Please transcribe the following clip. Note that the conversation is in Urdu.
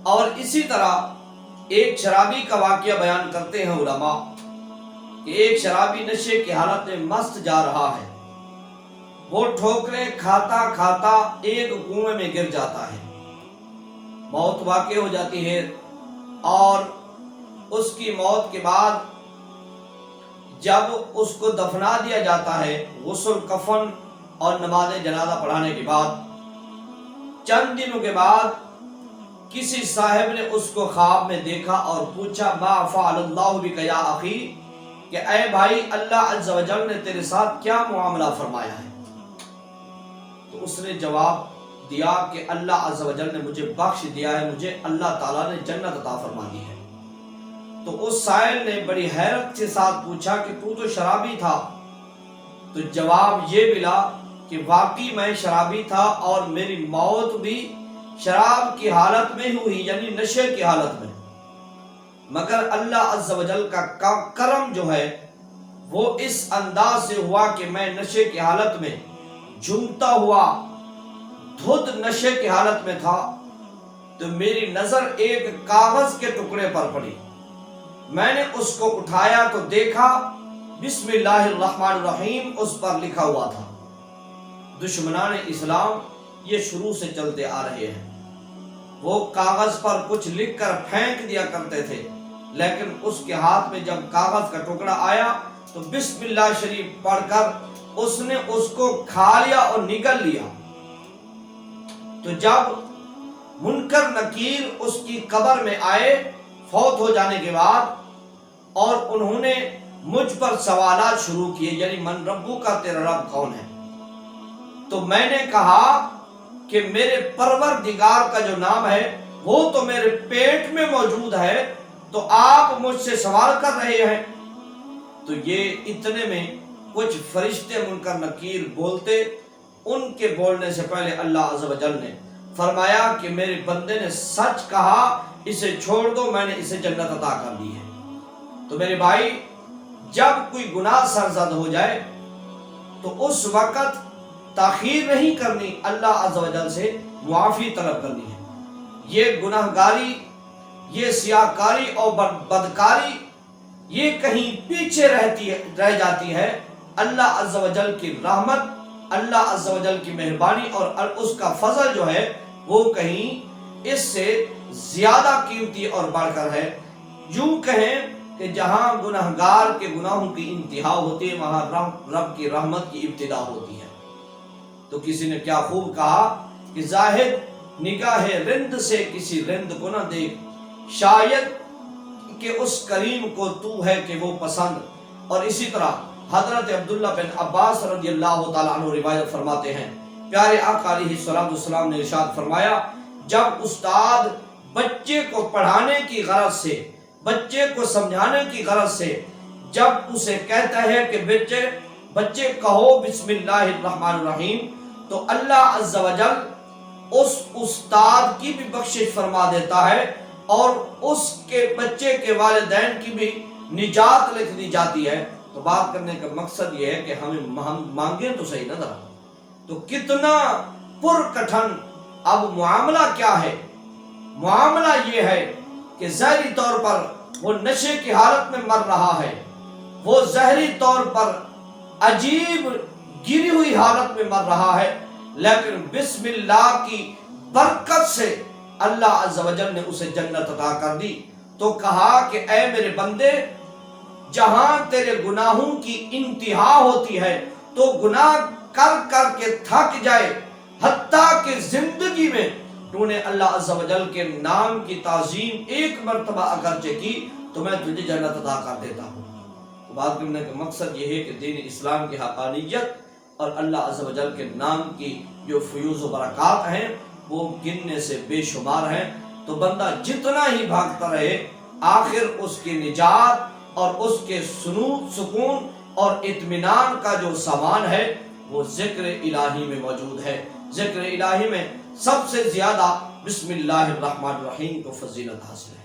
اور اسی طرح ایک شرابی کا واقعہ بیان کرتے ہیں علماء کہ ایک شرابی نشے کی حالت میں مست جا رہا ہے، وہ ٹھوکریں کھاتا کھاتا ایک کنویں میں گر جاتا ہے، موت واقع ہو جاتی ہے، اور اس کی موت کے بعد جب اس کو دفنا دیا جاتا ہے غسل کفن اور نماز جنازہ پڑھانے کے بعد، چند دنوں کے بعد کسی صاحب نے اس کو خواب میں دیکھا اور پوچھا ما فعل اللہ بک یا اخی، کہ اے بھائی اللہ عز و جل نے تیرے ساتھ کیا معاملہ فرمایا ہے؟ تو اس نے جواب دیا کہ اللہ عز و جل نے مجھے بخش دیا ہے، مجھے اللہ تعالیٰ نے جنت عطا فرما دی ہے۔ تو اس سائل نے بڑی حیرت کے ساتھ پوچھا کہ تو شرابی تھا؟ تو جواب یہ ملا کہ واقعی میں شرابی تھا اور میری موت بھی شراب کی حالت میں ہوئی، یعنی نشے کی حالت میں، مگر اللہ عز و جل کا کرم جو ہے وہ اس انداز سے ہوا کہ میں نشے کی حالت میں جھومتا ہوا دھت نشے کی حالت میں تھا، تو میری نظر ایک کاغذ کے ٹکڑے پر پڑی، میں نے اس کو اٹھایا تو دیکھا بسم اللہ الرحمن الرحیم اس پر لکھا ہوا تھا۔ دشمنان اسلام یہ شروع سے چلتے آ رہے ہیں، وہ کاغذ پر کچھ لکھ کر پھینک دیا کرتے تھے، لیکن اس کے ہاتھ میں جب کاغذ کا ٹکڑا آیا تو بسم اللہ شریف پڑھ کر اس نے اس کو کھا لیا اور نگل لیا۔ تو جب منکر نکیر اس کی قبر میں آئے فوت ہو جانے کے بعد، اور انہوں نے مجھ پر سوالات شروع کیے، یعنی من ربو کا، تیرا رب کون ہے؟ تو میں نے کہا کہ میرے پروردگار کا جو نام ہے وہ تو میرے پیٹ میں موجود ہے، تو آپ مجھ سے سوال کر رہے ہیں؟ تو یہ اتنے میں کچھ فرشتے منکر نکیر بولتے، ان کے بولنے سے پہلے اللہ عز و جل نے فرمایا کہ میرے بندے نے سچ کہا، اسے چھوڑ دو، میں نے اسے جنت عطا کر دی ہے۔ تو میرے بھائی، جب کوئی گناہ سرزد ہو جائے تو اس وقت تاخیر نہیں کرنی، اللہ عز و جل سے معافی طلب کرنی ہے۔ یہ گناہگاری، یہ سیاہکاری اور بدکاری یہ کہیں پیچھے رہ جاتی ہے، اللہ عز و جل کی رحمت، اللہ عز و جل کی مہربانی اور اس کا فضل جو ہے وہ کہیں اس سے زیادہ قیمتی اور بڑھ کر ہے۔ یوں کہیں کہ جہاں گناہگار کے گناہوں کی انتہا ہوتی ہے وہاں رب کی رحمت کی ابتدا ہوتی ہے۔ تو کسی نے کیا خوب کہا کہ زاہد نگاہ رند سے کسی رند کو نہ دیکھ، شاید کہ اس کریم کو تو ہے کہ وہ پسند۔ اور اسی طرح حضرت عبداللہ بن عباس رضی اللہ تعالیٰ عنہ روایت فرماتے ہیں، پیارے آقا علیہ السلام نے ارشاد فرمایا، جب استاد بچے کو پڑھانے کی غرض سے، بچے کو سمجھانے کی غرض سے جب اسے کہتا ہے کہ بچے کہو بسم اللہ الرحمن الرحیم، تو اللہ عز و جل اس استاد کی بھی بخشش فرما دیتا ہے اور اس کے بچے کے والدین کی بھی نجات لکھ دی جاتی ہے۔ تو بات کرنے کا مقصد یہ ہے کہ ہم مانگیں تو صحیح نہ، تو کتنا پرکٹھن اب معاملہ کیا ہے؟ معاملہ یہ ہے کہ ظاہری طور پر وہ نشے کی حالت میں مر رہا ہے، وہ ظاہری طور پر عجیب گری ہوئی حالت میں مر رہا ہے، لیکن بسم اللہ کی برکت سے اللہ عز و جل نے اسے جنت عطا کر دی۔ تو کہا کہ اے میرے بندے، جہاں تیرے گناہوں کی انتہا ہوتی ہے تو گناہ کر کر کے تھک جائے، حتیٰ کہ زندگی میں تو نے اللہ عز و جل کے نام کی تعظیم ایک مرتبہ اگرچہ کی تو میں تجھے جنت عطا کر دیتا ہوں۔ تو بات کرنے کا مقصد یہ ہے کہ دین اسلام کی حقانیت اور اللہ عز و جل کے نام کی جو فیوز و برکات ہیں وہ گننے سے بے شمار ہیں۔ تو بندہ جتنا ہی بھاگتا رہے، آخر اس کی نجات اور اس کے سکون اور اطمینان کا جو سامان ہے وہ ذکر الہی میں موجود ہے۔ ذکر الہی میں سب سے زیادہ بسم اللہ الرحمن الرحیم کو فضیلت حاصل ہے۔